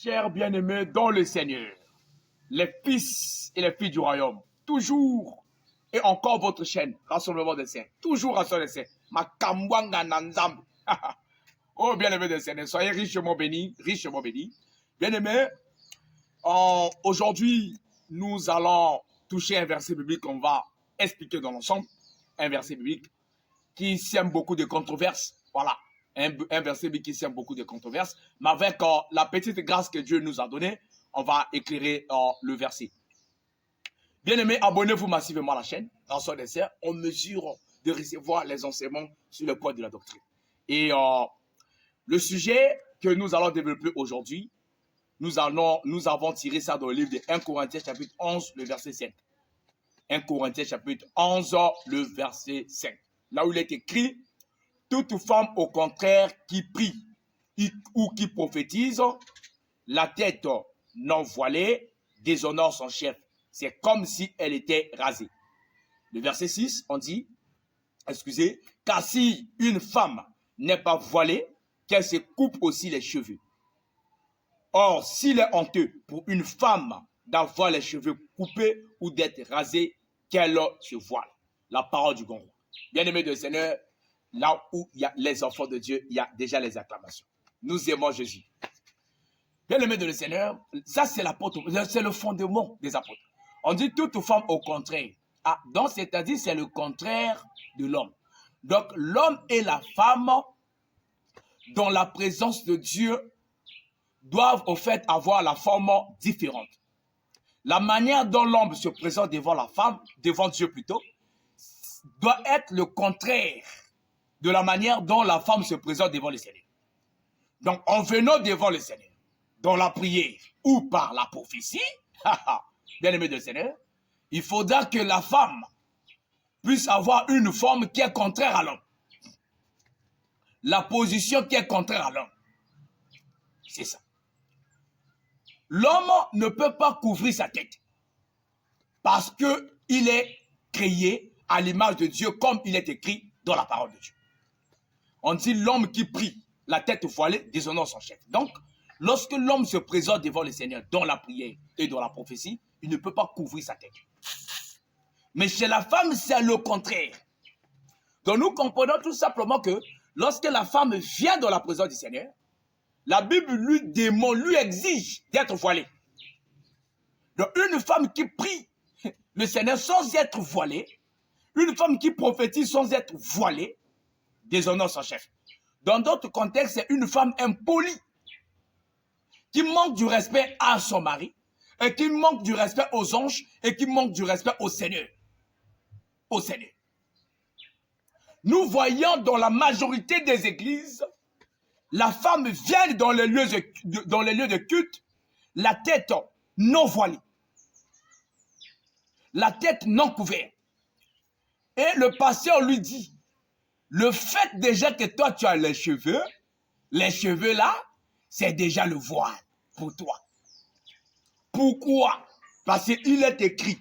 Chers bien-aimés dans le Seigneur, les fils et les filles du royaume, toujours et encore votre chaîne, Rassemblement des Saints, toujours Rassemblement des Saints, Makambwanga Nanzam. Oh bien-aimés des Seigneur, soyez richement bénis, richement bénis. Bien-aimés, aujourd'hui, nous allons toucher un verset biblique qu'on va expliquer dans l'ensemble, un verset biblique qui sème beaucoup de controverses, voilà. Un verset qui sème beaucoup de controverses, mais avec la petite grâce que Dieu nous a donnée, on va éclairer le verset. Bien-aimés, abonnez-vous massivement à la chaîne, Rassemblement des Saints, en mesure de recevoir les enseignements sur le point de la doctrine. Et le sujet que nous allons développer aujourd'hui, nous avons tiré ça dans le livre de 1 Corinthiens chapitre 11, le verset 5. 1 Corinthiens chapitre 11, le verset 5. Là où il est écrit, toute femme au contraire qui prie ou qui prophétise, la tête non voilée, déshonore son chef. C'est comme si elle était rasée. Le verset 6, on dit, car si une femme n'est pas voilée, qu'elle se coupe aussi les cheveux. Or, s'il est honteux pour une femme d'avoir les cheveux coupés ou d'être rasée, qu'elle se voile. La parole du bon roi. Bien-aimés du Seigneur, là où il y a les enfants de Dieu, il y a déjà les acclamations. Nous aimons Jésus. Bien-aimés de le Seigneur, ça c'est l'apôtre, c'est le fondement des apôtres. On dit toute femme au contraire. Ah, donc c'est-à-dire c'est le contraire de l'homme. Donc l'homme et la femme, dans la présence de Dieu, doivent au fait avoir la forme différente. La manière dont l'homme se présente devant la femme, devant Dieu plutôt, doit être le contraire de la manière dont la femme se présente devant le Seigneur. Donc, en venant devant le Seigneur, dans la prière ou par la prophétie, bien-aimé du Seigneur, il faudra que la femme puisse avoir une forme qui est contraire à l'homme. La position qui est contraire à l'homme. C'est ça. L'homme ne peut pas couvrir sa tête parce qu'il est créé à l'image de Dieu comme il est écrit dans la parole de Dieu. On dit l'homme qui prie, la tête voilée, déshonore son chef. Donc, lorsque l'homme se présente devant le Seigneur dans la prière et dans la prophétie, il ne peut pas couvrir sa tête. Mais chez la femme, c'est le contraire. Donc, nous comprenons tout simplement que lorsque la femme vient dans la présence du Seigneur, la Bible lui demande, lui exige d'être voilée. Donc, une femme qui prie le Seigneur sans être voilée, une femme qui prophétise sans être voilée, déshonore son chef. Dans d'autres contextes, c'est une femme impolie qui manque du respect à son mari et qui manque du respect aux anges et qui manque du respect au Seigneur. Au Seigneur. Nous voyons dans la majorité des églises, la femme vient dans les lieux de culte, la tête non voilée, la tête non couverte. Et le pasteur lui dit, le fait déjà que toi tu as les cheveux là, c'est déjà le voile pour toi. Pourquoi? Parce qu'il est écrit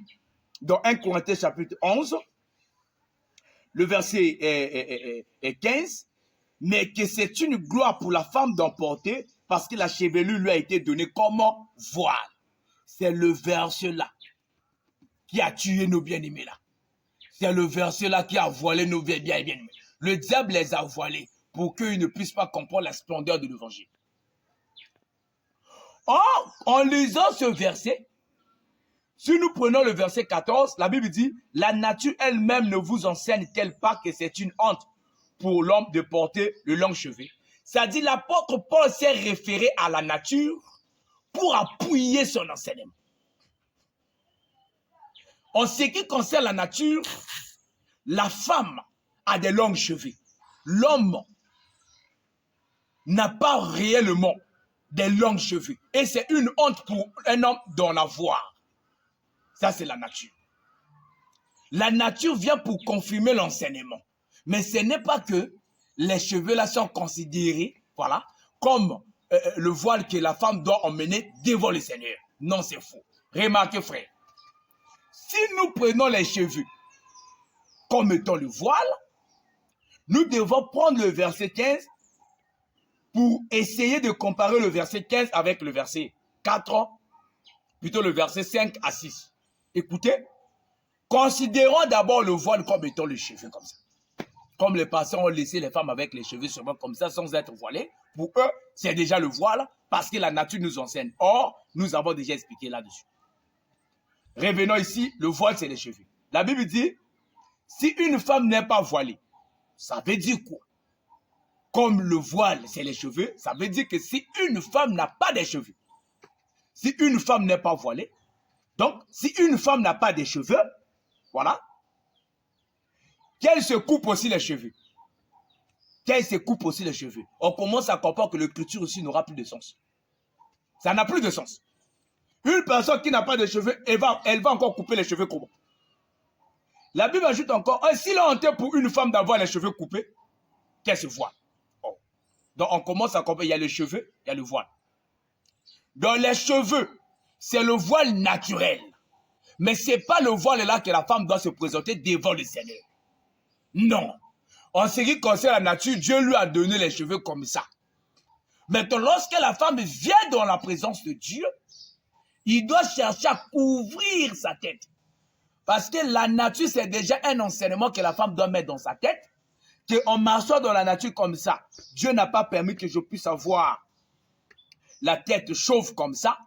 dans 1 Corinthiens chapitre 11, le verset 15, mais que c'est une gloire pour la femme d'en porter parce que la chevelure lui a été donnée comme voile. C'est le verset là qui a tué nos bien-aimés là. C'est le verset là qui a voilé nos bien-aimés. Le diable les a voilés pour qu'ils ne puissent pas comprendre la splendeur de l'évangile. Or, en lisant ce verset, si nous prenons le verset 14, la Bible dit, la nature elle-même ne vous enseigne-t-elle pas que c'est une honte pour l'homme de porter le long cheveu? C'est-à-dire, l'apôtre Paul s'est référé à la nature pour appuyer son enseignement. En ce qui concerne la nature, la femme a des longs cheveux. L'homme n'a pas réellement des longs cheveux. Et c'est une honte pour un homme d'en avoir. Ça, c'est la nature. La nature vient pour confirmer l'enseignement. Mais ce n'est pas que les cheveux là sont considérés, voilà, comme le voile que la femme doit emmener devant le Seigneur. Non, c'est faux. Remarquez, frère. Si nous prenons les cheveux comme étant le voile, nous devons prendre le verset 15 pour essayer de comparer le verset 15 avec le verset 4, plutôt le verset 5 à 6. Écoutez, considérons d'abord le voile comme étant le cheveu comme ça. Comme les pasteurs ont laissé les femmes avec les cheveux seulement comme ça, sans être voilées, pour eux, c'est déjà le voile, parce que la nature nous enseigne. Or, nous avons déjà expliqué là-dessus. Revenons ici, le voile, c'est les cheveux. La Bible dit, si une femme n'est pas voilée, ça veut dire quoi? Comme le voile, c'est les cheveux, ça veut dire que si une femme n'a pas de cheveux, si une femme n'est pas voilée, donc si une femme n'a pas de cheveux, voilà, qu'elle se coupe aussi les cheveux. Qu'elle se coupe aussi les cheveux. On commence à comprendre que l'écriture aussi n'aura plus de sens. Ça n'a plus de sens. Une personne qui n'a pas de cheveux, elle va encore couper les cheveux comment? La Bible ajoute encore, s'il a honte pour une femme d'avoir les cheveux coupés, qu'elle se voile. Oh. Donc on commence à comprendre, il y a les cheveux, il y a le voile. Dans les cheveux, c'est le voile naturel. Mais ce n'est pas le voile là que la femme doit se présenter devant le Seigneur. Non. En ce qui concerne la nature, Dieu lui a donné les cheveux comme ça. Maintenant, lorsque la femme vient dans la présence de Dieu, il doit chercher à couvrir sa tête. Parce que la nature, c'est déjà un enseignement que la femme doit mettre dans sa tête, qu'en marchant dans la nature comme ça, Dieu n'a pas permis que je puisse avoir la tête chauve comme ça,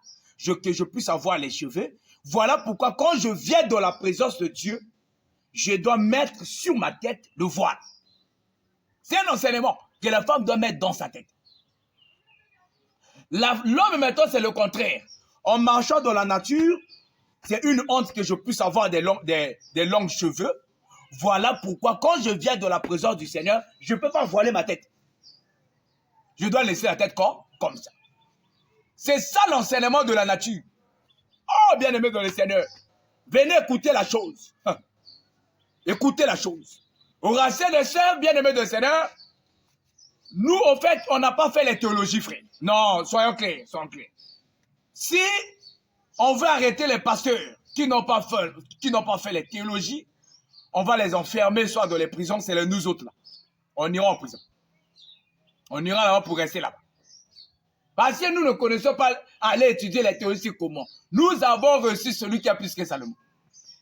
que je puisse avoir les cheveux. Voilà pourquoi quand je viens dans la présence de Dieu, je dois mettre sur ma tête le voile. C'est un enseignement que la femme doit mettre dans sa tête. L'homme maintenant, c'est le contraire. En marchant dans la nature, c'est une honte que je puisse avoir des longs cheveux. Voilà pourquoi quand je viens dans la présence du Seigneur, je ne peux pas voiler ma tête. Je dois laisser la tête comme ça. C'est ça l'enseignement de la nature. Oh, bien-aimés dans le Seigneur, venez écouter la chose. Écoutez la chose. Au racine des sœurs, bien-aimés dans le Seigneur, nous, au fait, on n'a pas fait les théologies, frère. Non, soyons clairs, soyons clairs. Si on veut arrêter les pasteurs qui n'ont pas fait les théologies, on va les enfermer soit dans les prisons, c'est nous autres là. On ira en prison. On ira là-bas pour rester là-bas. Parce que nous ne connaissons pas aller étudier les théologies comment. Nous avons reçu celui qui a plus que Salomon.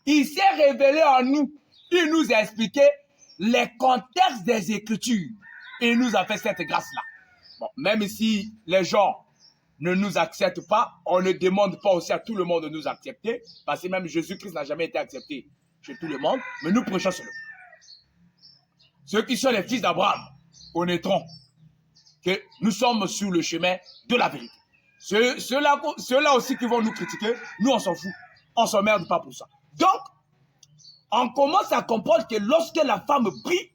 Il s'est révélé en nous. Il nous a expliqué les contextes des Écritures. Et il nous a fait cette grâce-là. Bon, même si les gens ne nous acceptent pas, on ne demande pas aussi à tout le monde de nous accepter, parce que même Jésus-Christ n'a jamais été accepté chez tout le monde, mais nous prêchons seulement. Ceux qui sont les fils d'Abraham connaîtront que nous sommes sur le chemin de la vérité. Ceux-là aussi qui vont nous critiquer, nous on s'en fout. On ne s'emmerde pas pour ça. Donc, on commence à comprendre que lorsque la femme prie,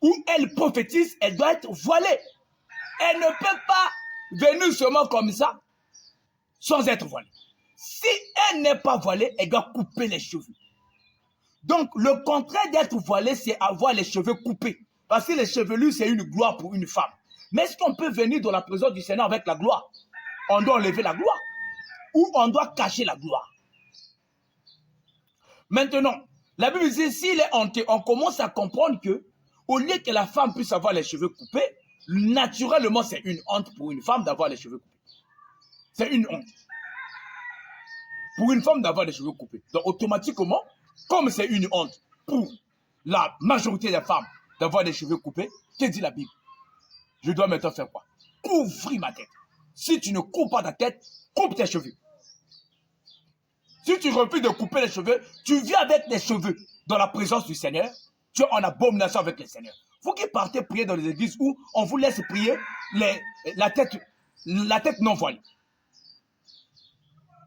ou elle prophétise, elle doit être voilée. Elle ne peut pas venir seulement comme ça, sans être voilée. Si elle n'est pas voilée, elle doit couper les cheveux. Donc, le contraire d'être voilée, c'est avoir les cheveux coupés. Parce que les chevelures, c'est une gloire pour une femme. Mais est-ce qu'on peut venir dans la présence du Seigneur avec la gloire? On doit enlever la gloire. Ou on doit cacher la gloire. Maintenant, la Bible dit, s'il est hanté, on commence à comprendre que, au lieu que la femme puisse avoir les cheveux coupés, naturellement, c'est une honte pour une femme d'avoir les cheveux coupés. C'est une honte. Pour une femme d'avoir les cheveux coupés. Donc, automatiquement, comme c'est une honte pour la majorité des femmes d'avoir les cheveux coupés, que dit la Bible? Je dois maintenant faire quoi? Couvrir ma tête. Si tu ne coupes pas ta tête, coupe tes cheveux. Si tu refuses de couper les cheveux, tu viens avec les cheveux dans la présence du Seigneur, tu es en abomination avec le Seigneur. Vous qui partez prier dans les églises où on vous laisse prier la tête non voilée.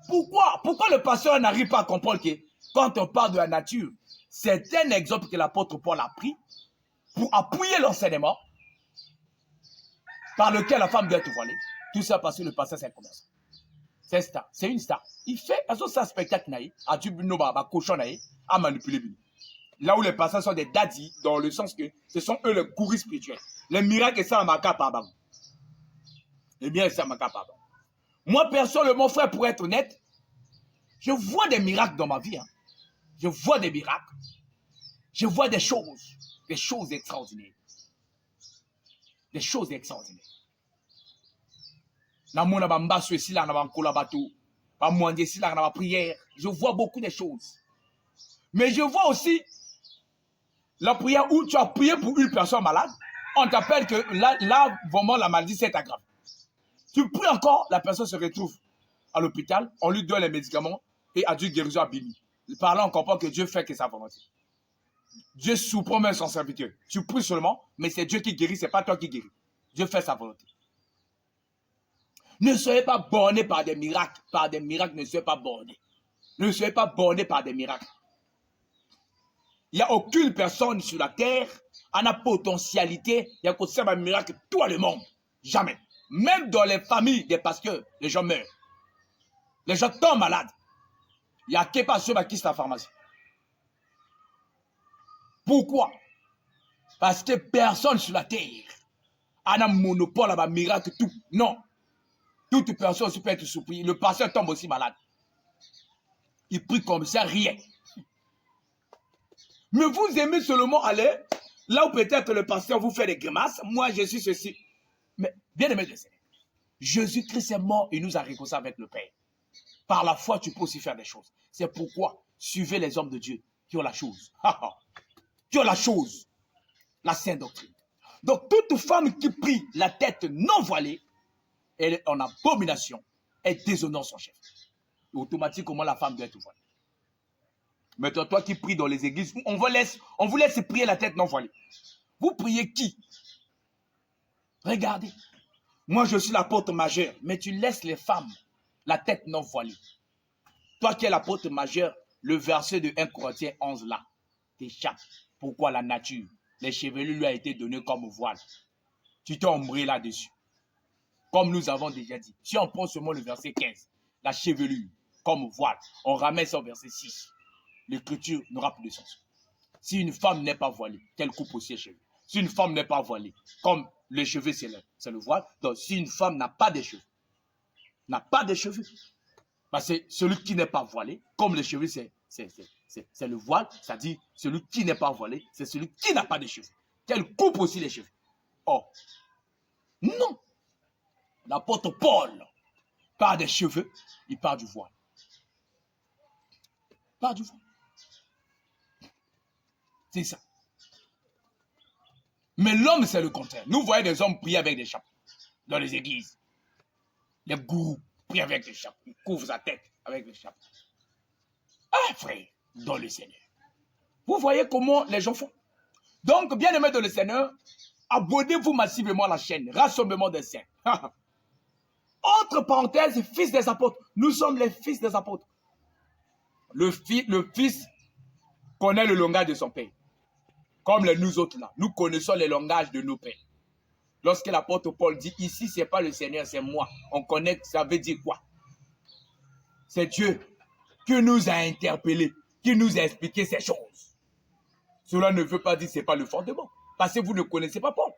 Pourquoi le pasteur n'arrive pas à comprendre que quand on parle de la nature, c'est un exemple que l'apôtre Paul a pris pour appuyer l'enseignement par lequel la femme doit être voilée. Tout ça parce que le pasteur, c'est un commerçant. C'est un star. C'est une star. Il fait un spectacle à cochon à manipuler. Là où les pasteurs sont des daddies, dans le sens que ce sont eux les gourous spirituels. Les miracles, ça m'a capable. Eh bien, ça m'a capable. Moi, personnellement, mon frère, pour être honnête, je vois des miracles dans ma vie. Hein. Je vois des miracles. Je vois des choses extraordinaires. Des choses extraordinaires. Je vois beaucoup de choses. Mais je vois aussi la prière où tu as prié pour une personne malade. On t'appelle que là, vraiment, la maladie s'est aggravée. Tu pries encore, la personne se retrouve à l'hôpital, on lui donne les médicaments et a Dieu guérison à Bini. Parlant, on comprend que Dieu fait que sa volonté. Dieu promet son serviteur. Tu pries seulement, mais c'est Dieu qui guérit, ce n'est pas toi qui guéris. Dieu fait sa volonté. Ne soyez pas bornés par des miracles. Par des miracles, ne soyez pas bornés. Ne soyez pas bornés par des miracles. Il n'y a aucune personne sur la terre a la potentialité, il y a qu'au un miracle, tout le monde. Jamais. Même dans les familles des pasteurs, les gens meurent. Les gens tombent malades. Il n'y a que pas ceux qui sont à la pharmacie. Pourquoi? Parce que personne sur la terre a un monopole à un miracle, tout. Non. Toute personne peut être surprise. Le pasteur tombe aussi malade. Il prie comme ça, rien. Mais vous aimez seulement aller là où peut-être le pasteur vous fait des grimaces. Moi, je suis ceci. Mais bien aimé de Seigneur, Jésus-Christ est mort et nous a réconciliés avec le Père. Par la foi, tu peux aussi faire des choses. C'est pourquoi suivez les hommes de Dieu qui ont la chose. Qui ont la chose. La sainte doctrine. Donc, toute femme qui prie la tête non voilée, elle est en abomination et déshonore son chef. Et automatiquement, la femme doit être voilée. Maintenant, toi qui pries dans les églises, on vous laisse prier la tête non voilée. Vous priez qui? Regardez. Moi, je suis l'apôtre majeur, mais tu laisses les femmes la tête non voilée. Toi qui es l'apôtre majeur, le verset de 1 Corinthiens 11 là, t'échappe. Pourquoi la nature, les chevelures lui a été donné comme voile. Tu t'es ombré là-dessus. Comme nous avons déjà dit. Si on prend seulement le verset 15, la chevelure comme voile, on ramène ça au verset 6. L'écriture n'aura plus de sens. Si une femme n'est pas voilée, qu'elle coupe aussi les cheveux. Si une femme n'est pas voilée, comme les cheveux c'est le voile, donc si une femme n'a pas de cheveux, parce que celui qui n'est pas voilé, comme les cheveux c'est le voile, c'est-à-dire celui qui n'est pas voilé, c'est celui qui n'a pas de cheveux. Qu'elle coupe aussi les cheveux. Oh, non. L'apôtre Paul parle des cheveux, il parle du voile. Il parle du voile. C'est ça. Mais l'homme, c'est le contraire. Nous voyons des hommes prier avec des chapeaux dans les églises. Les gourous prient avec des chapeaux. Ils couvrent sa tête avec des chapeaux. Ah, frère, dans le Seigneur. Vous voyez comment les gens font. Donc, bien aimés dans le Seigneur, abonnez-vous massivement à la chaîne Rassemblement des Saints. Entre parenthèses, fils des apôtres. Nous sommes les fils des apôtres. Le fils connaît le langage de son père. Comme nous autres là, nous connaissons les langages de nos pères. Lorsque l'apôtre Paul dit, ici, ce n'est pas le Seigneur, c'est moi. On connaît, ça veut dire quoi? C'est Dieu qui nous a interpellés, qui nous a expliqué ces choses. Cela ne veut pas dire que ce n'est pas le fondement. Parce que vous ne connaissez pas Paul.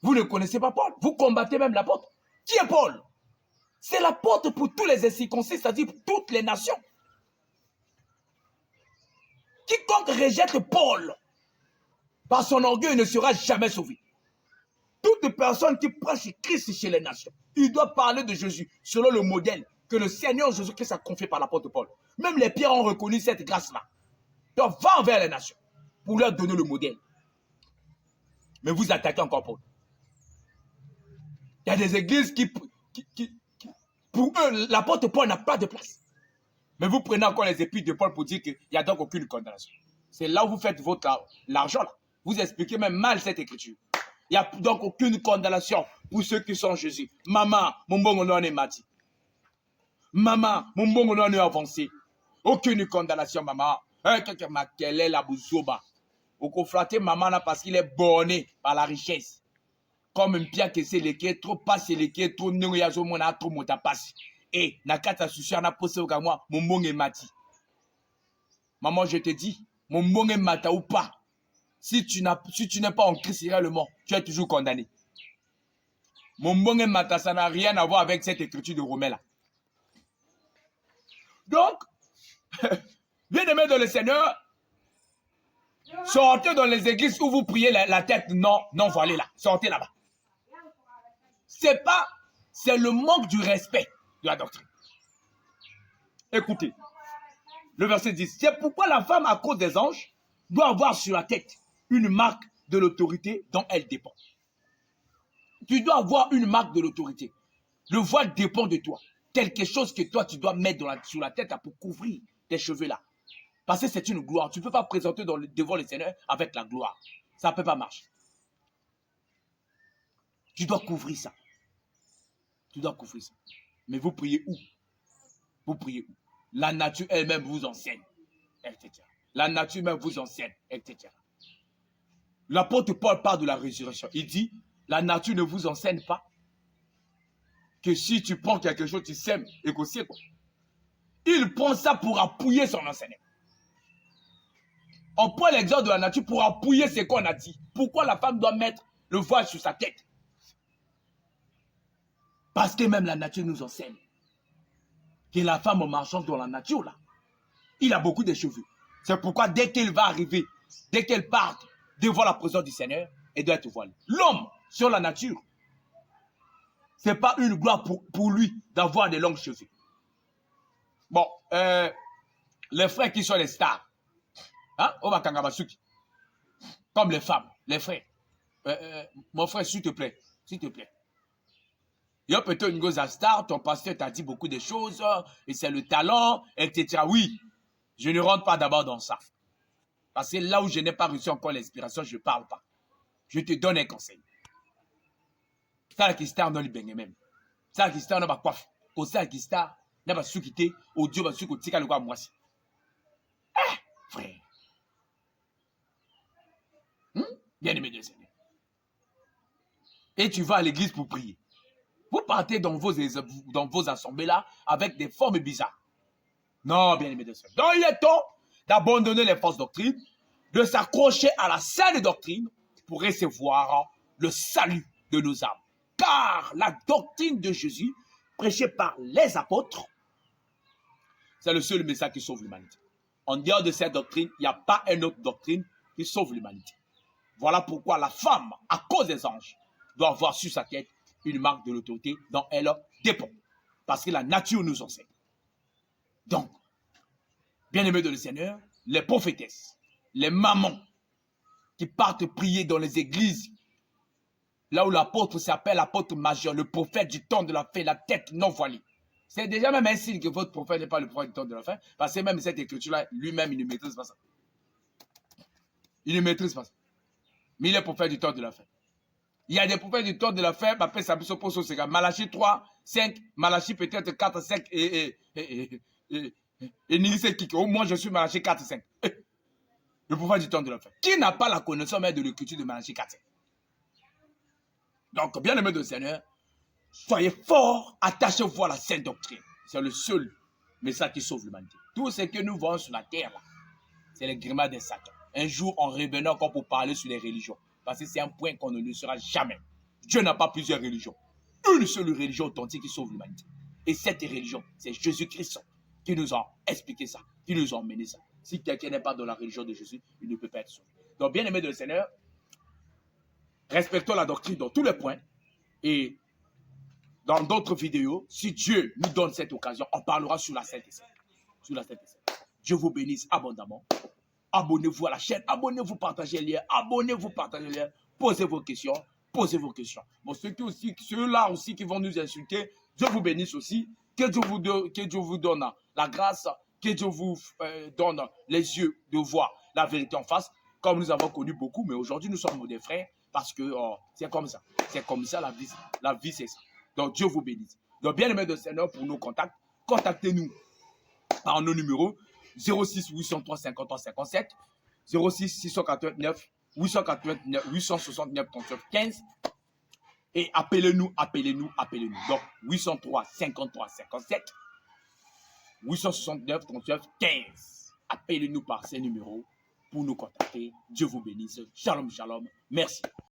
Vous ne connaissez pas Paul. Vous combattez même l'apôtre. Qui est Paul? C'est l'apôtre pour tous les incirconcis, c'est-à-dire pour toutes les nations. Quiconque rejette Paul par son orgueil ne sera jamais sauvé. Toute personne qui prêche Christ chez les nations, il doit parler de Jésus selon le modèle que le Seigneur Jésus-Christ a confié par l'apôtre Paul. Même les pierres ont reconnu cette grâce-là. Donc va envers les nations pour leur donner le modèle. Mais vous attaquez encore Paul. Il y a des églises qui pour eux, l'apôtre Paul n'a pas de place. Mais vous prenez encore les épîtres de Paul pour dire qu'il n'y a donc aucune condamnation. C'est là où vous faites l'argent. Vous expliquez même mal cette écriture. Il n'y a donc aucune condamnation pour ceux qui sont en Jésus. Maman, mon bon nom est mati. Maman, mon bon nom est avancé. Aucune condamnation, maman. Quelle est la bouzoba? Au conflaté, maman, parce qu'il est borné par la richesse. Comme une pierre qui s'est léquée, trop passe léquée, trop n'ouyazo mona, trop mota passe. Et nakata sushi ana posé au gamwa, mon bon est mati. Maman, je te dis, mon bon est mata ou pas. Si tu n'es pas en Christ réellement, tu es toujours condamné. Mon bon est mata, ça n'a rien à voir avec cette écriture de Romain là. Donc, bien aimé dans le Seigneur, Sortez dans les églises où vous priez la tête non voilée là. Sortez là-bas. C'est le manque du respect de la doctrine. Écoutez, le verset 10. C'est pourquoi la femme, à cause des anges, doit avoir sur la tête une marque de l'autorité dont elle dépend. Tu dois avoir une marque de l'autorité. Le voile dépend de toi. Quelque chose que toi, tu dois mettre sur la tête là, pour couvrir tes cheveux là. Parce que c'est une gloire. Tu ne peux pas présenter devant le Seigneur avec la gloire. Ça ne peut pas marcher. Tu dois couvrir ça. Tu dois couvrir ça. Mais vous priez où? Vous priez où? La nature elle-même vous enseigne, etc. La nature même vous enseigne, etc. L'apôtre Paul parle de la résurrection. Il dit, la nature ne vous enseigne pas que si tu prends quelque chose, tu sèmes et que c'est quoi. Il prend ça pour appuyer son enseignement. On prend l'exemple de la nature pour appuyer ce qu'on a dit. Pourquoi la femme doit mettre le voile sur sa tête? Parce que même la nature nous enseigne que la femme en marchant dans la nature, là, il a beaucoup de cheveux. C'est pourquoi dès qu'elle va arriver, dès qu'elle part devant la présence du Seigneur, elle doit être voilée. L'homme, sur la nature, ce n'est pas une gloire pour lui d'avoir des longs cheveux. Bon, les frères qui sont les stars, hein, comme les femmes, les frères. Mon frère, s'il te plaît, s'il te plaît. Il y a peut-être une grosse star, ton pasteur t'a dit beaucoup de choses, et c'est le talent, etc. Oui, je ne rentre pas d'abord dans ça. Parce que là où je n'ai pas reçu encore l'inspiration, je ne parle pas. Je te donne un conseil. Ça, qui star dans le bain même. Ça, qui star dans ma coiffe. Au ça, qui star, n'a pas su quitter, au Dieu va su quitter, le quoi, moi. Frère. Bien aimé de Seigneur. Et tu vas à l'église pour prier. Vous partez dans vos assemblées là avec des formes bizarres. Non, bien aimé de Seigneur. Donc il est temps d'abandonner les fausses doctrines, de s'accrocher à la saine doctrine pour recevoir le salut de nos âmes. Car la doctrine de Jésus, prêchée par les apôtres, c'est le seul message qui sauve l'humanité. En dehors de cette doctrine, il n'y a pas une autre doctrine qui sauve l'humanité. Voilà pourquoi la femme, à cause des anges, doit avoir sur sa tête une marque de l'autorité dont elle dépend. Parce que la nature nous enseigne. Donc, bien-aimés de le Seigneur, les prophétesses, les mamans qui partent prier dans les églises, là où l'apôtre s'appelle l'apôtre majeur, le prophète du temps de la fin, la tête non voilée. C'est déjà même un signe que votre prophète n'est pas le prophète du temps de la fin, parce que même cette écriture-là, lui-même, il ne maîtrise pas ça. Il ne maîtrise pas ça. Mais il est prophète du temps de la fin. Il y a des prophètes du temps de la fin, après ça se pose au Seigneur. Malachie 3, 5, Malachie peut-être 4, 5 et Nihil Kik. Au moins, je suis Malachie 4, 5. Le prophète du temps de la fin. Qui n'a pas la connaissance même de l'écriture de Malachie 4, 5? Donc, bien aimé de Seigneur, soyez forts, attachez-vous à la sainte doctrine. C'est le seul message qui sauve l'humanité. Tout ce que nous voyons sur la terre, c'est les grimaces des Satan. Un jour, on revenait encore pour parler sur les religions. Parce que c'est un point qu'on ne le saura jamais. Dieu n'a pas plusieurs religions. Une seule religion authentique qui sauve l'humanité. Et cette religion, c'est Jésus-Christ qui nous a expliqué ça, qui nous a emmené ça. Si quelqu'un n'est pas dans la religion de Jésus, il ne peut pas être sauvé. Donc, bien aimé de le Seigneur, respectons la doctrine dans tous les points. Et dans d'autres vidéos, si Dieu nous donne cette occasion, on parlera sur la Sainte Seine. Sur la Sainte Seine. Dieu vous bénisse abondamment. Abonnez-vous à la chaîne, abonnez-vous, partagez les liens, abonnez-vous, partagez les liens, posez vos questions, posez vos questions. Bon, ceux-là aussi qui vont nous insulter, Dieu vous bénisse aussi, que Dieu vous donne la grâce, que Dieu vous donne les yeux de voir la vérité en face, comme nous avons connu beaucoup, mais aujourd'hui nous sommes des frères, parce que c'est comme ça la vie c'est ça. Donc Dieu vous bénisse. Donc bien aimé de Seigneur, pour nos contacts, contactez-nous par nos numéros 06 803 53 57, 06 689 869 39 15 et appelez-nous. Donc 803 53 57, 869 39 15. Appelez-nous par ces numéros pour nous contacter. Dieu vous bénisse. Shalom, shalom. Merci.